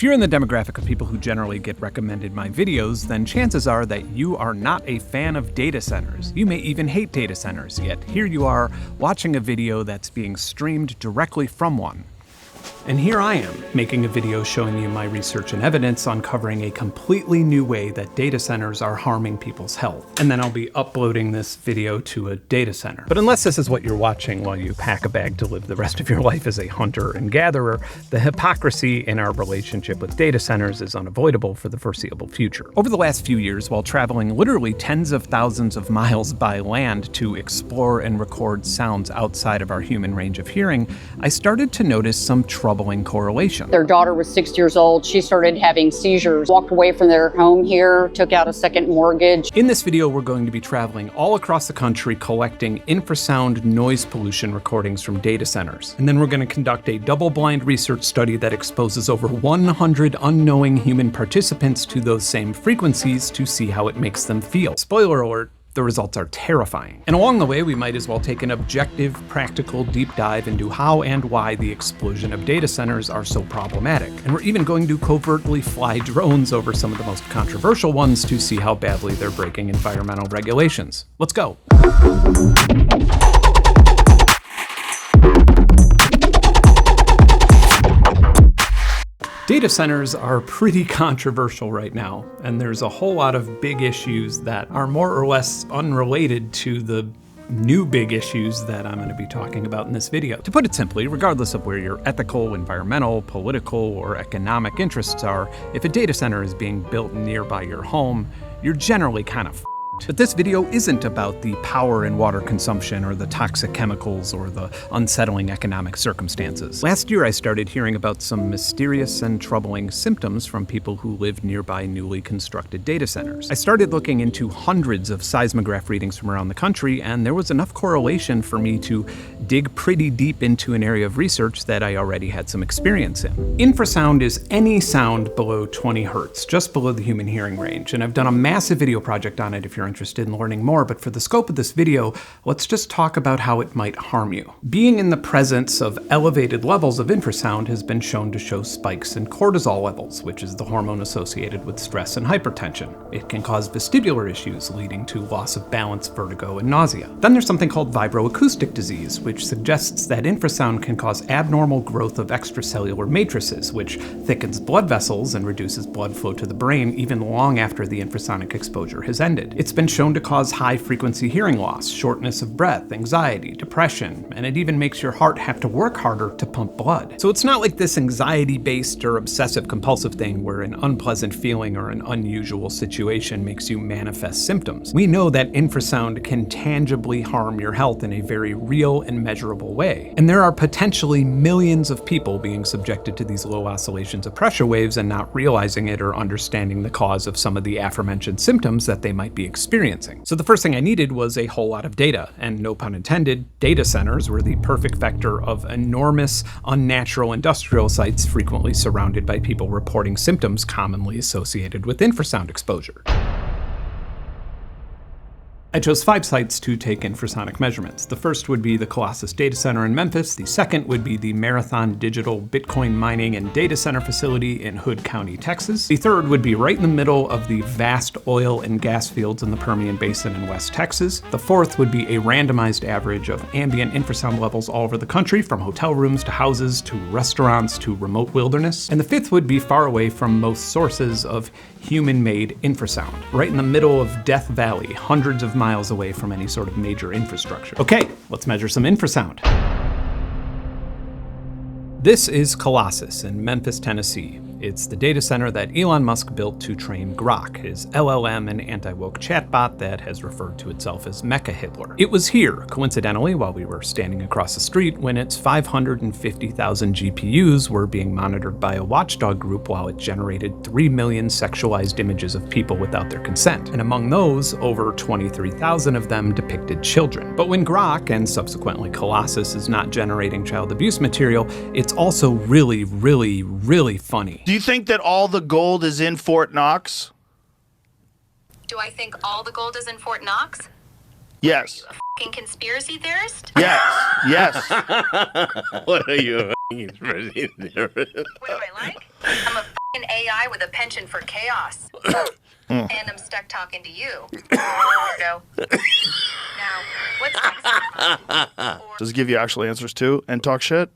If you're in the demographic of people who generally get recommended my videos, then chances are that you are not a fan of data centers. You may even hate data centers, yet here you are watching a video that's being streamed directly from one. And here I am, making a video showing you my research and evidence uncovering a completely new way that data centers are harming people's health. And then I'll be uploading this video to a data center. But unless this is what you're watching while you pack a bag to live the rest of your life as a hunter and gatherer, the hypocrisy in our relationship with data centers is unavoidable for the foreseeable future. Over the last few years, while traveling literally tens of thousands of miles by land to explore and record sounds outside of our human range of hearing, I started to notice some troubling correlation. Their daughter was 6 years old. She started having seizures, walked away from their home here, took out a second mortgage. In this video, we're going to be traveling all across the country collecting infrasound noise pollution recordings from data centers. And then we're going to conduct a double-blind research study that exposes over 100 unknowing human participants to those same frequencies to see how it makes them feel. Spoiler alert, the results are terrifying. And along the way, we might as well take an objective, practical deep dive into how and why the explosion of data centers are so problematic. And we're even going to covertly fly drones over some of the most controversial ones to see how badly they're breaking environmental regulations. Let's go. Data centers are pretty controversial right now, and there's a whole lot of big issues that are more or less unrelated to the new big issues that I'm going to be talking about in this video. To put it simply, regardless of where your ethical, environmental, political, or economic interests are, if a data center is being built nearby your home, you're generally kind of f***ed. But this video isn't about the power and water consumption or the toxic chemicals or the unsettling economic circumstances. Last year, I started hearing about some mysterious and troubling symptoms from people who live nearby newly constructed data centers. I started looking into hundreds of seismograph readings from around the country, and there was enough correlation for me to dig pretty deep into an area of research that I already had some experience in. Infrasound is any sound below 20 hertz, just below the human hearing range, and I've done a massive video project on it if you're interested in learning more, but for the scope of this video, let's just talk about how it might harm you. Being in the presence of elevated levels of infrasound has been shown to show spikes in cortisol levels, which is the hormone associated with stress and hypertension. It can cause vestibular issues, leading to loss of balance, vertigo, and nausea. Then there's something called vibroacoustic disease, which suggests that infrasound can cause abnormal growth of extracellular matrices, which thickens blood vessels and reduces blood flow to the brain even long after the infrasonic exposure has ended. It's been shown to cause high-frequency hearing loss, shortness of breath, anxiety, depression, and it even makes your heart have to work harder to pump blood. So it's not like this anxiety-based or obsessive-compulsive thing where an unpleasant feeling or an unusual situation makes you manifest symptoms. We know that infrasound can tangibly harm your health in a very real and measurable way. And there are potentially millions of people being subjected to these low oscillations of pressure waves and not realizing it or understanding the cause of some of the aforementioned symptoms that they might be experiencing. So the first thing I needed was a whole lot of data, and no pun intended, data centers were the perfect vector of enormous, unnatural industrial sites frequently surrounded by people reporting symptoms commonly associated with infrasound exposure. I chose 5 sites to take infrasonic measurements. The first would be the Colossus data center in Memphis. The second would be the Marathon Digital Bitcoin mining and data center facility in Hood County, Texas. The third would be right in the middle of the vast oil and gas fields in the Permian Basin in West Texas. The fourth would be a randomized average of ambient infrasound levels all over the country, from hotel rooms to houses to restaurants to remote wilderness. And the fifth would be far away from most sources of human-made infrasound, right in the middle of Death Valley, hundreds of miles away from any sort of major infrastructure. Okay, let's measure some infrasound. This is Colossus in Memphis, Tennessee. It's the data center that Elon Musk built to train Grok, his LLM and anti-woke chatbot that has referred to itself as Mecha Hitler. It was here, coincidentally, while we were standing across the street, when its 550,000 GPUs were being monitored by a watchdog group while it generated 3 million sexualized images of people without their consent. And among those, over 23,000 of them depicted children. But when Grok, and subsequently Colossus, is not generating child abuse material, it's also really, really, really funny. Do you think that all the gold is in Fort Knox? Do I think all the gold is in Fort Knox? Yes. Are you a f***ing conspiracy theorist? Yes. Yes. What are you a conspiracy theorist? What do I like? I'm a f***ing AI with a penchant for chaos. And I'm stuck talking to you. Weirdo. Now, what's next? Does it give you actual answers too and talk shit?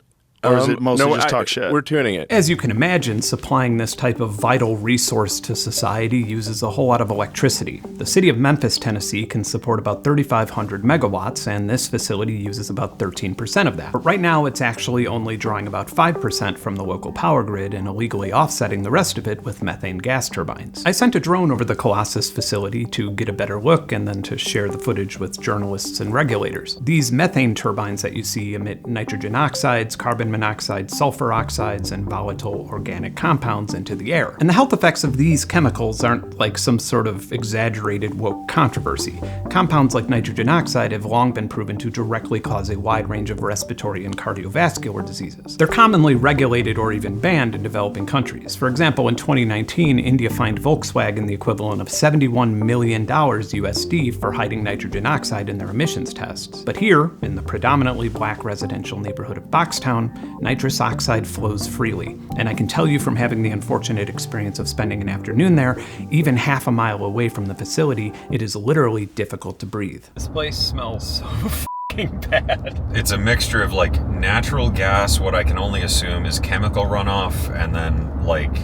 Or is it mostly just talk shit? We're tuning it. As you can imagine, supplying this type of vital resource to society uses a whole lot of electricity. The city of Memphis, Tennessee can support about 3,500 megawatts, and this facility uses about 13% of that. But right now, it's actually only drawing about 5% from the local power grid and illegally offsetting the rest of it with methane gas turbines. I sent a drone over the Colossus facility to get a better look and then to share the footage with journalists and regulators. These methane turbines that you see emit nitrogen oxides, carbon monoxide, sulfur oxides, and volatile organic compounds into the air. And the health effects of these chemicals aren't like some sort of exaggerated woke controversy. Compounds like nitrogen oxide have long been proven to directly cause a wide range of respiratory and cardiovascular diseases. They're commonly regulated or even banned in developing countries. For example, in 2019, India fined Volkswagen the equivalent of $71 million USD for hiding nitrogen oxide in their emissions tests. But here, in the predominantly black residential neighborhood of Boxtown, nitrous oxide flows freely, and I can tell you from having the unfortunate experience of spending an afternoon there, even half a mile away from the facility, it is literally difficult to breathe. This place smells so f***ing bad. It's a mixture of like natural gas, what I can only assume is chemical runoff, and then like,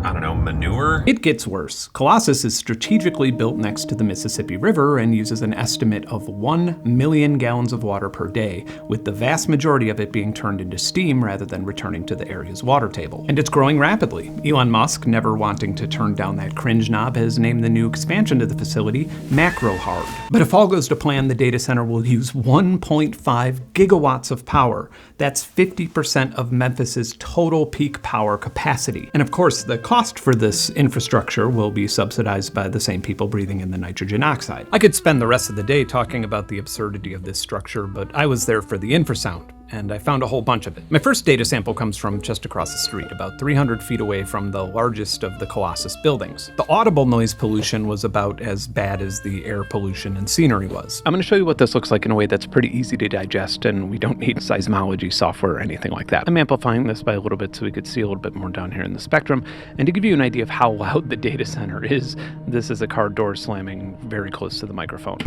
I don't know, manure? It gets worse. Colossus is strategically built next to the Mississippi River and uses an estimate of 1 million gallons of water per day, with the vast majority of it being turned into steam rather than returning to the area's water table. And it's growing rapidly. Elon Musk, never wanting to turn down that cringe knob, has named the new expansion to the facility Macro Hard. But if all goes to plan, the data center will use 1.5 gigawatts of power. That's 50% of Memphis's total peak power capacity. And of course, the cost for this infrastructure will be subsidized by the same people breathing in the nitrogen oxide. I could spend the rest of the day talking about the absurdity of this structure, but I was there for the infrasound, and I found a whole bunch of it. My first data sample comes from just across the street, about 300 feet away from the largest of the Colossus buildings. The audible noise pollution was about as bad as the air pollution and scenery was. I'm going to show you what this looks like in a way that's pretty easy to digest, and we don't need seismology software or anything like that. I'm amplifying this by a little bit so we could see a little bit more down here in the spectrum, and to give you an idea of how loud the data center is, this is a car door slamming very close to the microphone.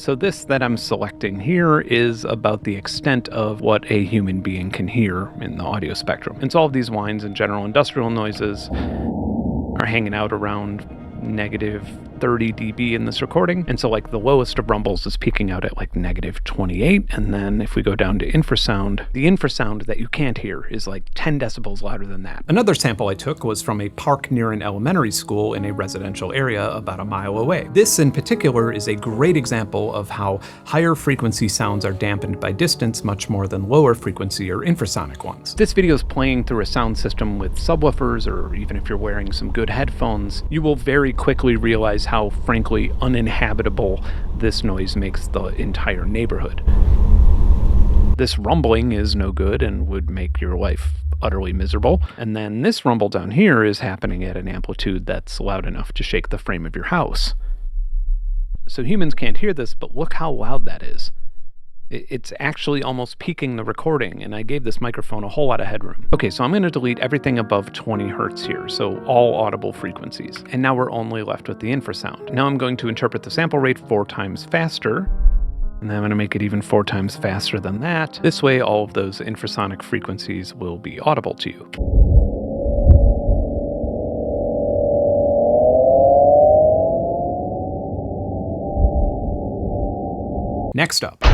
So this that I'm selecting here is about the extent of what a human being can hear in the audio spectrum. And so all of these whines and general industrial noises are hanging out around negative 30 dB in this recording. And so like the lowest of rumbles is peaking out at like negative 28. And then if we go down to infrasound, the infrasound that you can't hear is like 10 decibels louder than that. Another sample I took was from a park near an elementary school in a residential area about a mile away. This in particular is a great example of how higher frequency sounds are dampened by distance much more than lower frequency or infrasonic ones. This video is playing through a sound system with subwoofers, or even if you're wearing some good headphones, you will very quickly realize how frankly uninhabitable this noise makes the entire neighborhood. This rumbling is no good and would make your life utterly miserable. And then this rumble down here is happening at an amplitude that's loud enough to shake the frame of your house. So humans can't hear this, but look how loud that is. It's actually almost peaking the recording, and I gave this microphone a whole lot of headroom. Okay, so I'm going to delete everything above 20 hertz here, so all audible frequencies. And now we're only left with the infrasound. Now I'm going to interpret the sample rate 4 times faster, and then I'm going to make it even 4 times faster than that. This way, all of those infrasonic frequencies will be audible to you. Next up.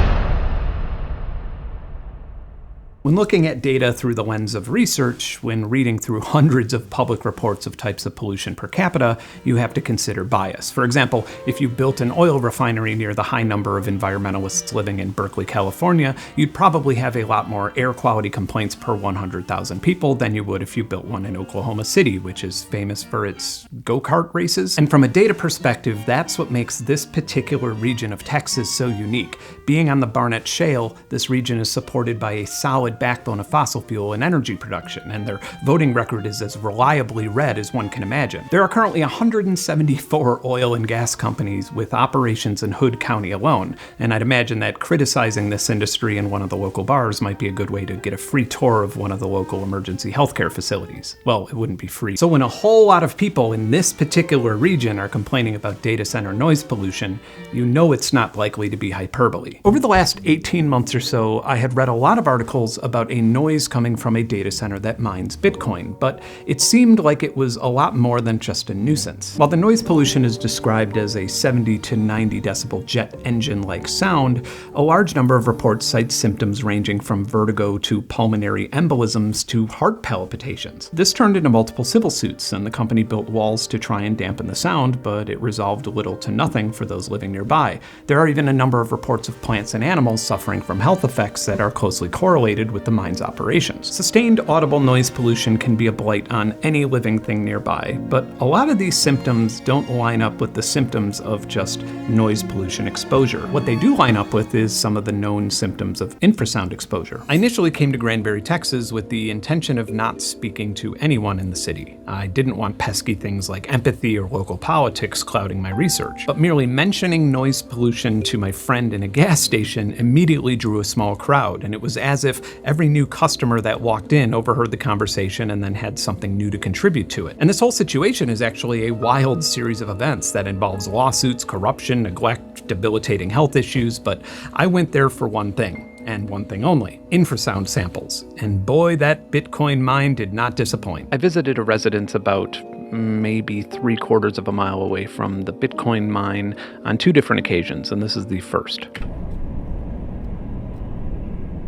When looking at data through the lens of research, when reading through hundreds of public reports of types of pollution per capita, you have to consider bias. For example, if you built an oil refinery near the high number of environmentalists living in Berkeley, California, you'd probably have a lot more air quality complaints per 100,000 people than you would if you built one in Oklahoma City, which is famous for its go-kart races. And from a data perspective, that's what makes this particular region of Texas so unique. Being on the Barnett Shale, this region is supported by a solid solid backbone of fossil fuel and energy production, and their voting record is as reliably red as one can imagine. There are currently 174 oil and gas companies with operations in Hood County alone, and I'd imagine that criticizing this industry in one of the local bars might be a good way to get a free tour of one of the local emergency healthcare facilities. Well, it wouldn't be free. So when a whole lot of people in this particular region are complaining about data center noise pollution, you know it's not likely to be hyperbole. Over the last 18 months or so, I had read a lot of articles about a noise coming from a data center that mines Bitcoin, but it seemed like it was a lot more than just a nuisance. While the noise pollution is described as a 70 to 90 decibel jet engine-like sound, a large number of reports cite symptoms ranging from vertigo to pulmonary embolisms to heart palpitations. This turned into multiple civil suits, and the company built walls to try and dampen the sound, but it resolved little to nothing for those living nearby. There are even a number of reports of plants and animals suffering from health effects that are closely correlated with the mine's operations. Sustained audible noise pollution can be a blight on any living thing nearby, but a lot of these symptoms don't line up with the symptoms of just noise pollution exposure. What they do line up with is some of the known symptoms of infrasound exposure. I initially came to Granbury, Texas with the intention of not speaking to anyone in the city. I didn't want pesky things like empathy or local politics clouding my research, but merely mentioning noise pollution to my friend in a gas station immediately drew a small crowd, and it was as if every new customer that walked in overheard the conversation and then had something new to contribute to it. And this whole situation is actually a wild series of events that involves lawsuits, corruption, neglect, debilitating health issues, but I went there for one thing, and one thing only: infrasound samples. And boy, that Bitcoin mine did not disappoint. I visited a residence about maybe 3/4 of a mile away from the Bitcoin mine on 2 different occasions, and this is the first.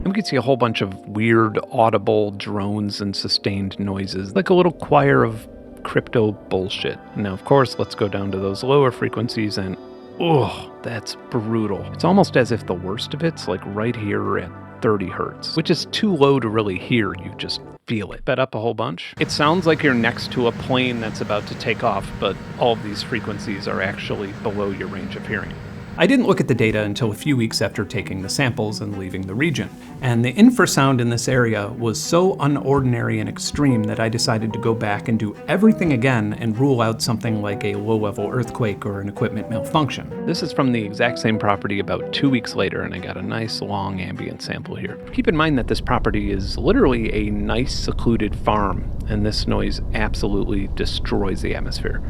And we could see a whole bunch of weird, audible drones and sustained noises, like a little choir of crypto bullshit. Now, of course, let's go down to those lower frequencies and, oh, that's brutal. It's almost as if the worst of it's like right here at 30 hertz, which is too low to really hear. You just feel it. Sped up a whole bunch. It sounds like you're next to a plane that's about to take off, but all of these frequencies are actually below your range of hearing. I didn't look at the data until a few weeks after taking the samples and leaving the region, and the infrasound in this area was so unordinary and extreme that I decided to go back and do everything again and rule out something like a low-level earthquake or an equipment malfunction. This is from the exact same property about 2 weeks later, and I got a nice long ambient sample here. Keep in mind that this property is literally a nice secluded farm, and this noise absolutely destroys the atmosphere.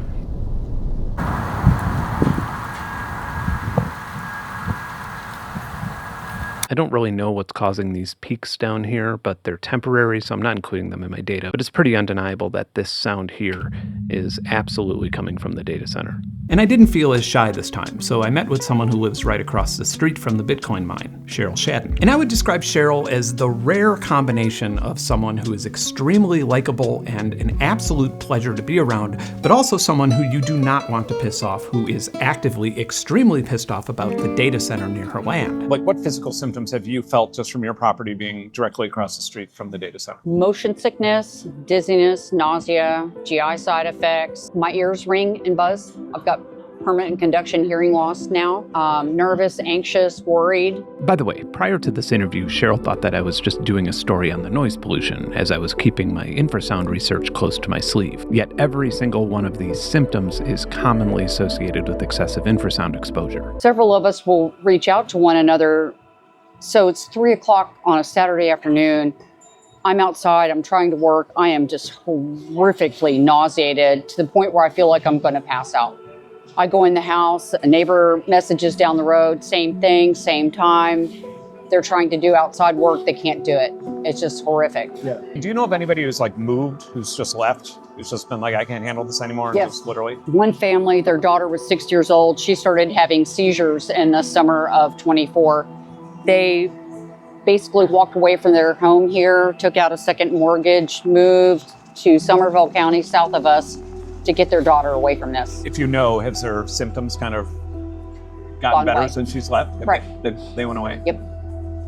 I don't really know what's causing these peaks down here, but they're temporary, so I'm not including them in my data. But it's pretty undeniable that this sound here is absolutely coming from the data center. And I didn't feel as shy this time, so I met with someone who lives right across the street from the Bitcoin mine, Cheryl Shadden. And I would describe Cheryl as the rare combination of someone who is extremely likable and an absolute pleasure to be around, but also someone who you do not want to piss off, who is actively extremely pissed off about the data center near her land. Like, what physical symptoms have you felt just from your property being directly across the street from the data center? Motion sickness, dizziness, nausea, GI side effects. My ears ring and buzz. I've got permanent conduction hearing loss now. Nervous, anxious, worried. By the way, prior to this interview, Cheryl thought that I was just doing a story on the noise pollution, as I was keeping my infrasound research close to my sleeve. Yet every single one of these symptoms is commonly associated with excessive infrasound exposure. Several of us will reach out to one another. So it's 3 o'clock on a Saturday afternoon. I'm outside, I'm trying to work. I am just horrifically nauseated to the point where I feel like I'm gonna pass out. I go in the house, a neighbor messages down the road, same thing, same time. They're trying to do outside work, they can't do it. It's just horrific. Yeah. Do you know of anybody who's like moved, who's just left, who's just been like, I can't handle this anymore? Yes. Just literally? One family, their daughter was 6 years old. She started having seizures in the summer of 24. They basically walked away from their home here, took out a second mortgage, moved to Somerville County, south of us, to get their daughter away from this. If you know, has her symptoms kind of gotten Gone better away. since she's left? Right. They went away? Yep.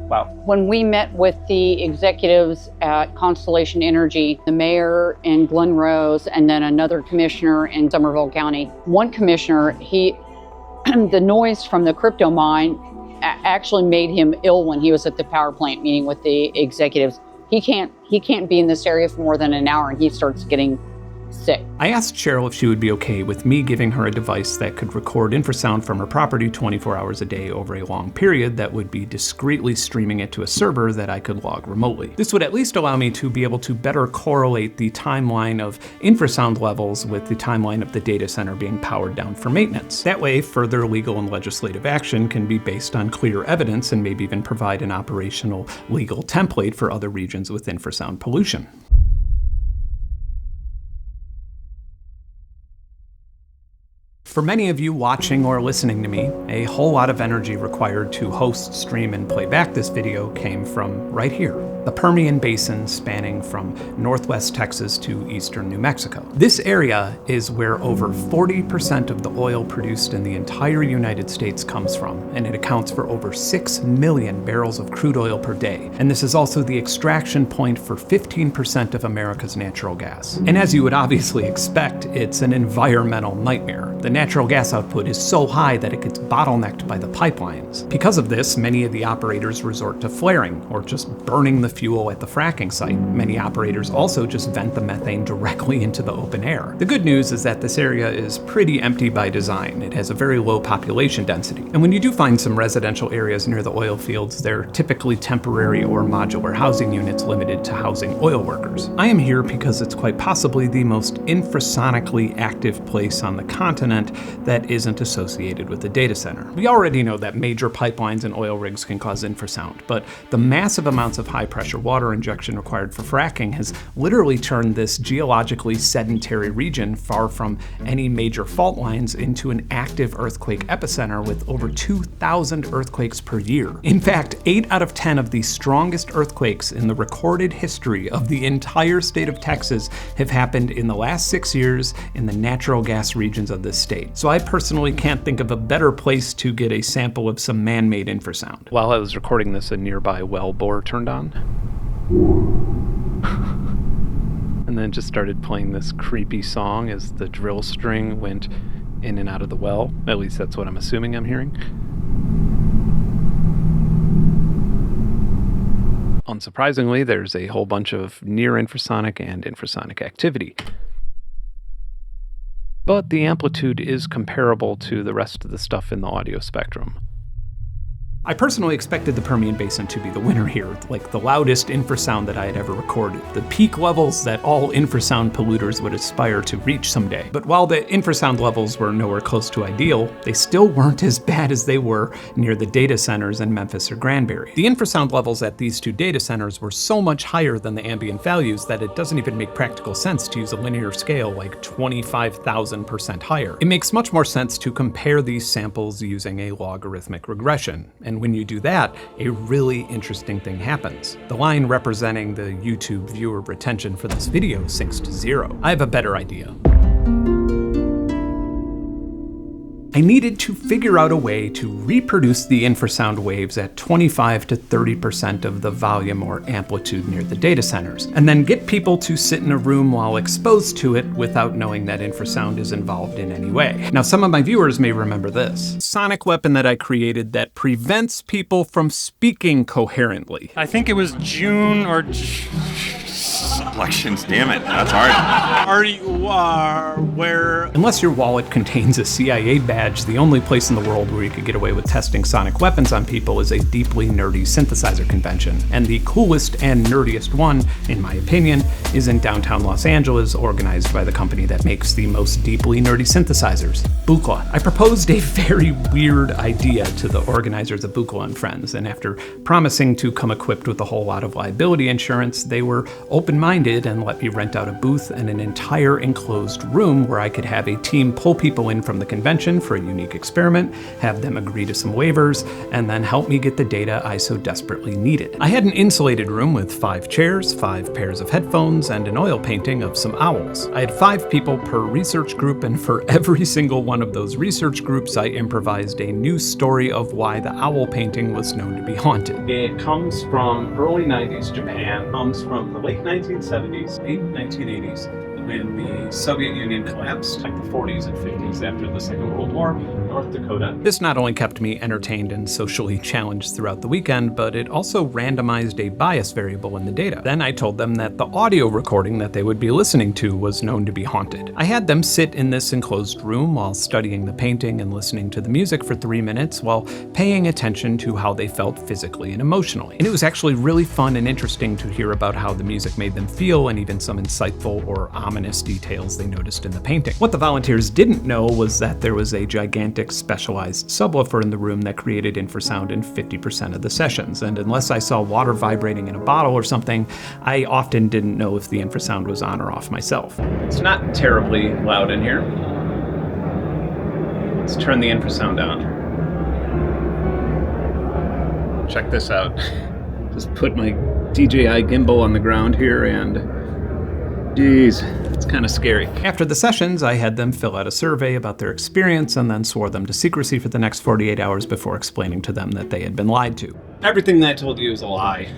Wow. When we met with the executives at Constellation Energy, the mayor in Glen Rose, and then another commissioner in Somerville County, one commissioner, the noise from the crypto mine actually made him ill when he was at the power plant meeting with the executives. He can't be in this area for more than an hour, and he starts getting sick. I asked Cheryl if she would be okay with me giving her a device that could record infrasound from her property 24 hours a day over a long period that would be discreetly streaming it to a server that I could log remotely. This would at least allow me to be able to better correlate the timeline of infrasound levels with the timeline of the data center being powered down for maintenance. That way, further legal and legislative action can be based on clear evidence and maybe even provide an operational legal template for other regions with infrasound pollution. For many of you watching or listening to me, a whole lot of energy required to host, stream, and play back this video came from right here, the Permian Basin spanning from northwest Texas to eastern New Mexico. This area is where over 40% of the oil produced in the entire United States comes from, and it accounts for over 6 million barrels of crude oil per day. And this is also the extraction point for 15% of America's natural gas. And as you would obviously expect, it's an environmental nightmare. The natural gas output is so high that it gets bottlenecked by the pipelines. Because of this, many of the operators resort to flaring, or just burning the fuel at the fracking site. Many operators also just vent the methane directly into the open air. The good news is that this area is pretty empty by design. It has a very low population density. And when you do find some residential areas near the oil fields, they're typically temporary or modular housing units limited to housing oil workers. I am here because it's quite possibly the most infrasonically active place on the continent that isn't associated with a data center. We already know that major pipelines and oil rigs can cause infrasound, but the massive amounts of high-pressure water injection required for fracking has literally turned this geologically sedentary region far from any major fault lines into an active earthquake epicenter with over 2,000 earthquakes per year. In fact, 8 out of 10 of the strongest earthquakes in the recorded history of the entire state of Texas have happened in the last 6 years in the natural gas regions of this state. So I personally can't think of a better place to get a sample of some man-made infrasound. While I was recording this, a nearby well bore turned on. And then just started playing this creepy song as the drill string went in and out of the well. At least that's what I'm assuming I'm hearing. Unsurprisingly, there's a whole bunch of near infrasonic and infrasonic activity. But the amplitude is comparable to the rest of the stuff in the audio spectrum. I personally expected the Permian Basin to be the winner here, like the loudest infrasound that I had ever recorded, the peak levels that all infrasound polluters would aspire to reach someday. But while the infrasound levels were nowhere close to ideal, they still weren't as bad as they were near the data centers in Memphis or Granbury. The infrasound levels at these two data centers were so much higher than the ambient values that it doesn't even make practical sense to use a linear scale like 25,000% higher. It makes much more sense to compare these samples using a logarithmic regression. And when you do that, a really interesting thing happens. The line representing the YouTube viewer retention for this video sinks to 0. I have a better idea. I needed to figure out a way to reproduce the infrasound waves at 25 to 30% of the volume or amplitude near the data centers, and then get people to sit in a room while exposed to it without knowing that infrasound is involved in any way. Now, some of my viewers may remember this sonic weapon that I created that prevents people from speaking coherently. I think it was June or... Elections, damn it, that's hard. Are you where... Unless your wallet contains a CIA badge, the only place in the world where you could get away with testing sonic weapons on people is a deeply nerdy synthesizer convention. And the coolest and nerdiest one, in my opinion, is in downtown Los Angeles, organized by the company that makes the most deeply nerdy synthesizers, Buchla. I proposed a very weird idea to the organizers of Buchla and Friends, and after promising to come equipped with a whole lot of liability insurance, they were open-minded and let me rent out a booth and an entire enclosed room where I could have a team pull people in from the convention for a unique experiment, have them agree to some waivers, and then help me get the data I so desperately needed. I had an insulated room with 5 chairs, 5 pairs of headphones, and an oil painting of some owls. I had 5 people per research group, and for every single one of those research groups, I improvised a new story of why the owl painting was known to be haunted. It comes from early 90s Japan, comes from the late 1970s, late 1980s, when the Soviet Union collapsed, like the 40s and 50s after the Second World War, North Dakota. This not only kept me entertained and socially challenged throughout the weekend, but it also randomized a bias variable in the data. Then I told them that the audio recording that they would be listening to was known to be haunted. I had them sit in this enclosed room while studying the painting and listening to the music for 3 minutes while paying attention to how they felt physically and emotionally. And it was actually really fun and interesting to hear about how the music made them feel and even some insightful or ominous details they noticed in the painting. What the volunteers didn't know was that there was a gigantic specialized subwoofer in the room that created infrasound in 50% of the sessions, and unless I saw water vibrating in a bottle or something, I often didn't know if the infrasound was on or off myself. It's not terribly loud in here. Let's turn the infrasound on. Check this out. Just put my DJI gimbal on the ground here and geez, it's kind of scary. After the sessions, I had them fill out a survey about their experience and then swore them to secrecy for the next 48 hours before explaining to them that they had been lied to. Everything that I told you is a lie.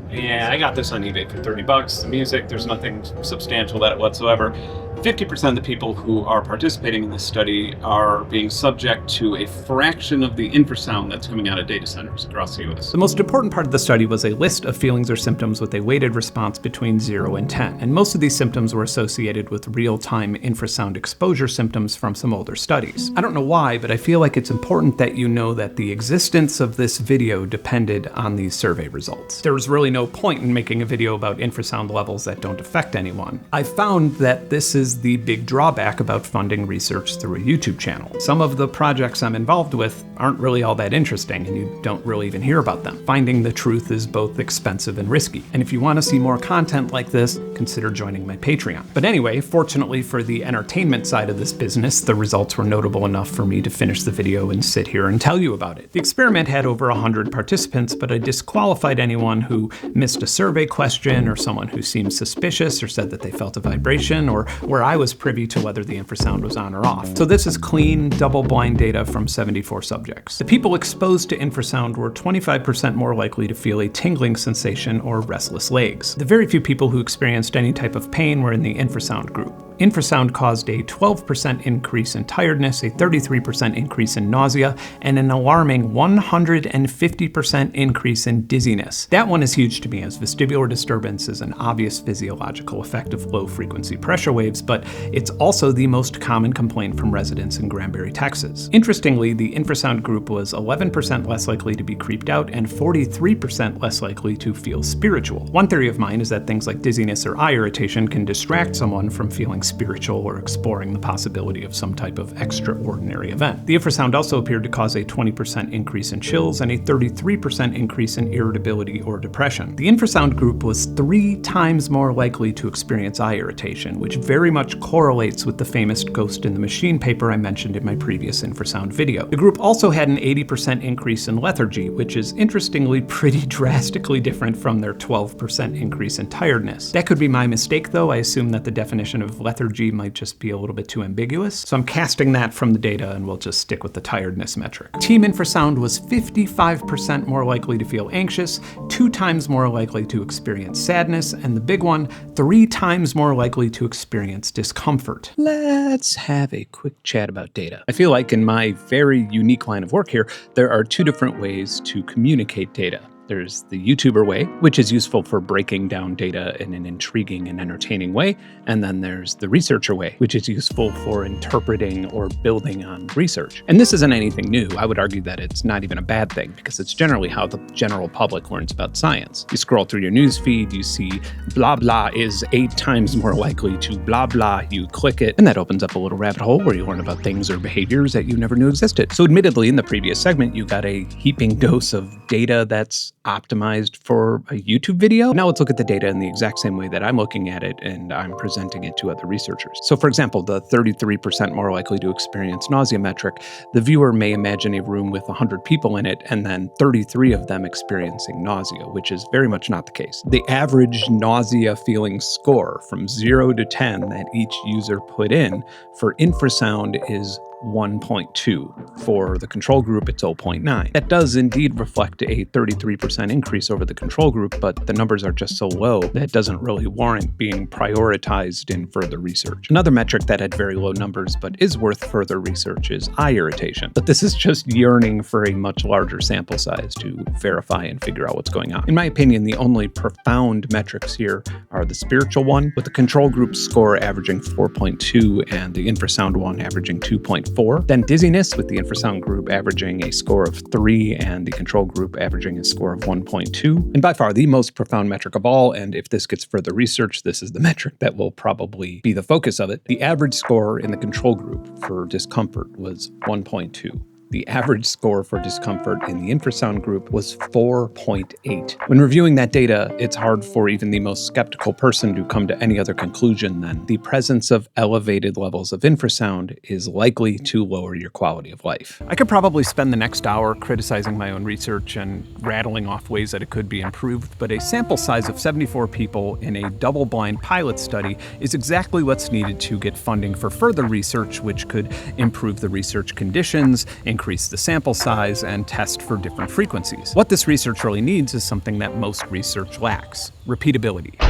Yeah, I got this on eBay for 30 bucks. The music, there's nothing substantial about it whatsoever. 50% of the people who are participating in this study are being subject to a fraction of the infrasound that's coming out of data centers across the US. The most important part of the study was a list of feelings or symptoms with a weighted response between 0 and 10, and most of these symptoms were associated with real-time infrasound exposure symptoms from some older studies. I don't know why, but I feel like it's important that you know that the existence of this video depended on these survey results. There was really no point in making a video about infrasound levels that don't affect anyone. I found that this is the big drawback about funding research through a YouTube channel. Some of the projects I'm involved with aren't really all that interesting, and you don't really even hear about them. Finding the truth is both expensive and risky. And if you want to see more content like this, consider joining my Patreon. But anyway, fortunately for the entertainment side of this business, the results were notable enough for me to finish the video and sit here and tell you about it. The experiment had over 100 participants, but I disqualified anyone who missed a survey question, or someone who seemed suspicious or said that they felt a vibration, or where I was privy to whether the infrasound was on or off. So this is clean, double-blind data from 74 subjects. The people exposed to infrasound were 25% more likely to feel a tingling sensation or restless legs. The very few people who experienced any type of pain were in the infrasound group. Infrasound caused a 12% increase in tiredness, a 33% increase in nausea, and an alarming 150% increase in dizziness. That one is huge to me, as vestibular disturbance is an obvious physiological effect of low-frequency pressure waves, but it's also the most common complaint from residents in Granbury, Texas. Interestingly, the infrasound group was 11% less likely to be creeped out and 43% less likely to feel spiritual. One theory of mine is that things like dizziness or eye irritation can distract someone from feeling spiritual or exploring the possibility of some type of extraordinary event. The infrasound also appeared to cause a 20% increase in chills and a 33% increase in irritability or depression. The infrasound group was 3 times more likely to experience eye irritation, which very much correlates with the famous Ghost in the Machine paper I mentioned in my previous infrasound video. The group also had an 80% increase in lethargy, which is interestingly pretty drastically different from their 12% increase in tiredness. That could be my mistake though. I assume that the definition of lethargy might just be a little bit too ambiguous. So I'm casting that from the data and we'll just stick with the tiredness metric. Team infrasound was 55% more likely to feel anxious, 2 times more likely to experience sadness, and the big one, 3 times more likely to experience discomfort. Let's have a quick chat about data. I feel like in my very unique line of work here, there are 2 different ways to communicate data. There's the YouTuber way, which is useful for breaking down data in an intriguing and entertaining way. And then there's the researcher way, which is useful for interpreting or building on research. And this isn't anything new. I would argue that it's not even a bad thing, because it's generally how the general public learns about science. You scroll through your news feed, you see blah blah is 8 times more likely to blah blah, you click it, and that opens up a little rabbit hole where you learn about things or behaviors that you never knew existed. So admittedly, in the previous segment, you got a heaping dose of data that's optimized for a YouTube video. Now let's look at the data in the exact same way that I'm looking at it and I'm presenting it to other researchers. So for example, the 33% more likely to experience nausea metric, the viewer may imagine a room with 100 people in it and then 33 of them experiencing nausea, which is very much not the case. The average nausea feeling score from 0 to 10 that each user put in for infrasound is 1.2. For the control group, it's 0.9. That does indeed reflect a 33% increase over the control group, but the numbers are just so low that it doesn't really warrant being prioritized in further research. Another metric that had very low numbers but is worth further research is eye irritation. But this is just yearning for a much larger sample size to verify and figure out what's going on. In my opinion, the only profound metrics here are the spiritual one, with the control group score averaging 4.2 and the infrasound one averaging 2.4. Then dizziness, with the infrasound group averaging a score of 3 and the control group averaging a score of 1.2. And by far the most profound metric of all, and if this gets further research, this is the metric that will probably be the focus of it. The average score in the control group for discomfort was 1.2. The average score for discomfort in the infrasound group was 4.8. When reviewing that data, it's hard for even the most skeptical person to come to any other conclusion than the presence of elevated levels of infrasound is likely to lower your quality of life. I could probably spend the next hour criticizing my own research and rattling off ways that it could be improved, but a sample size of 74 people in a double-blind pilot study is exactly what's needed to get funding for further research, which could improve the research conditions, increase the sample size, and test for different frequencies. What this research really needs is something that most research lacks: repeatability.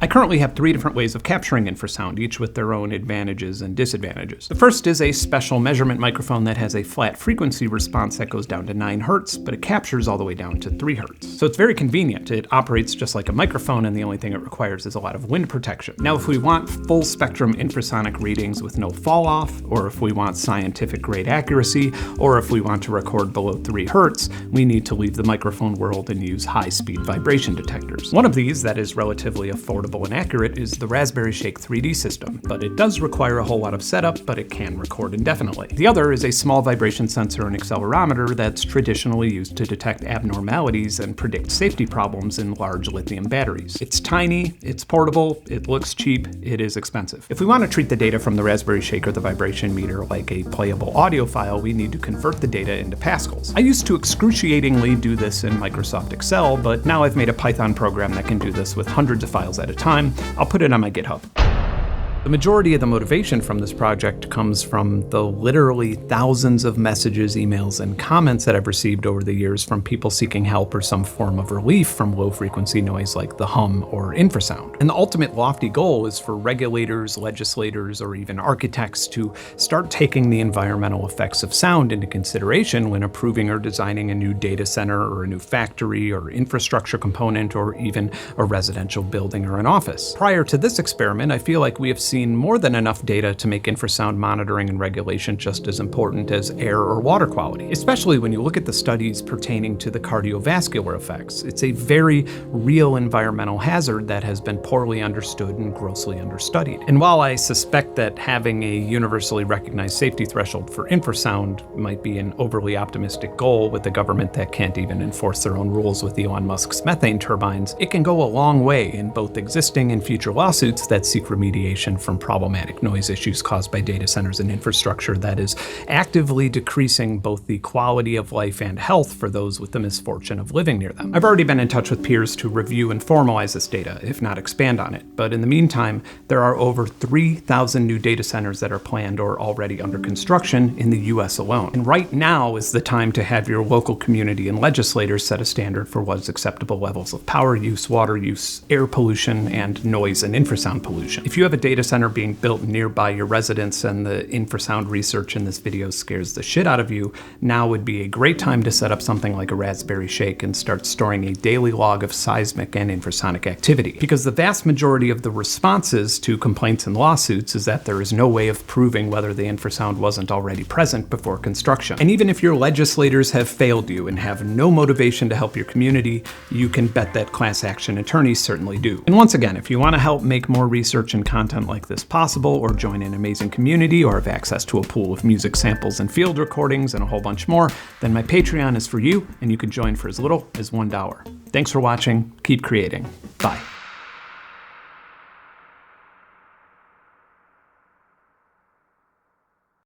I currently have 3 different ways of capturing infrasound, each with their own advantages and disadvantages. The first is a special measurement microphone that has a flat frequency response that goes down to 9 Hertz, but it captures all the way down to 3 Hertz. So it's very convenient. It operates just like a microphone, and the only thing it requires is a lot of wind protection. Now, if we want full spectrum infrasonic readings with no fall off, or if we want scientific grade accuracy, or if we want to record below 3 Hertz, we need to leave the microphone world and use high-speed vibration detectors. One of these that is relatively affordable and accurate is the Raspberry Shake 3D system, but it does require a whole lot of setup, but it can record indefinitely. The other is a small vibration sensor and accelerometer that's traditionally used to detect abnormalities and predict safety problems in large lithium batteries. It's tiny, it's portable, it looks cheap, it is expensive. If we want to treat the data from the Raspberry Shake or the vibration meter like a playable audio file, we need to convert the data into pascals. I used to excruciatingly do this in Microsoft Excel, but now I've made a Python program that can do this with hundreds of files at a time. I'll put it on my GitHub. The majority of the motivation from this project comes from the literally thousands of messages, emails, and comments that I've received over the years from people seeking help or some form of relief from low-frequency noise like the hum or infrasound. And the ultimate lofty goal is for regulators, legislators, or even architects to start taking the environmental effects of sound into consideration when approving or designing a new data center or a new factory or infrastructure component or even a residential building or an office. Prior to this experiment, I feel like we have seen more than enough data to make infrasound monitoring and regulation just as important as air or water quality, especially when you look at the studies pertaining to the cardiovascular effects. It's a very real environmental hazard that has been poorly understood and grossly understudied. And while I suspect that having a universally recognized safety threshold for infrasound might be an overly optimistic goal with a government that can't even enforce their own rules with Elon Musk's methane turbines, it can go a long way in both existing and future lawsuits that seek remediation from problematic noise issues caused by data centers and infrastructure that is actively decreasing both the quality of life and health for those with the misfortune of living near them. I've already been in touch with peers to review and formalize this data, if not expand on it, but in the meantime, there are over 3,000 new data centers that are planned or already under construction in the US alone. And right now is the time to have your local community and legislators set a standard for what is acceptable levels of power use, water use, air pollution, and noise and infrasound pollution. If you have a data center being built nearby your residence and the infrasound research in this video scares the shit out of you, now would be a great time to set up something like a Raspberry Shake and start storing a daily log of seismic and infrasonic activity. Because the vast majority of the responses to complaints and lawsuits is that there is no way of proving whether the infrasound wasn't already present before construction. And even if your legislators have failed you and have no motivation to help your community, you can bet that class action attorneys certainly do. And once again, if you want to help make more research and content like this possible, or join an amazing community, or have access to a pool of music samples and field recordings and a whole bunch more, then my Patreon is for you, and you can join for as little as $1. Thanks for watching. Keep creating. Bye.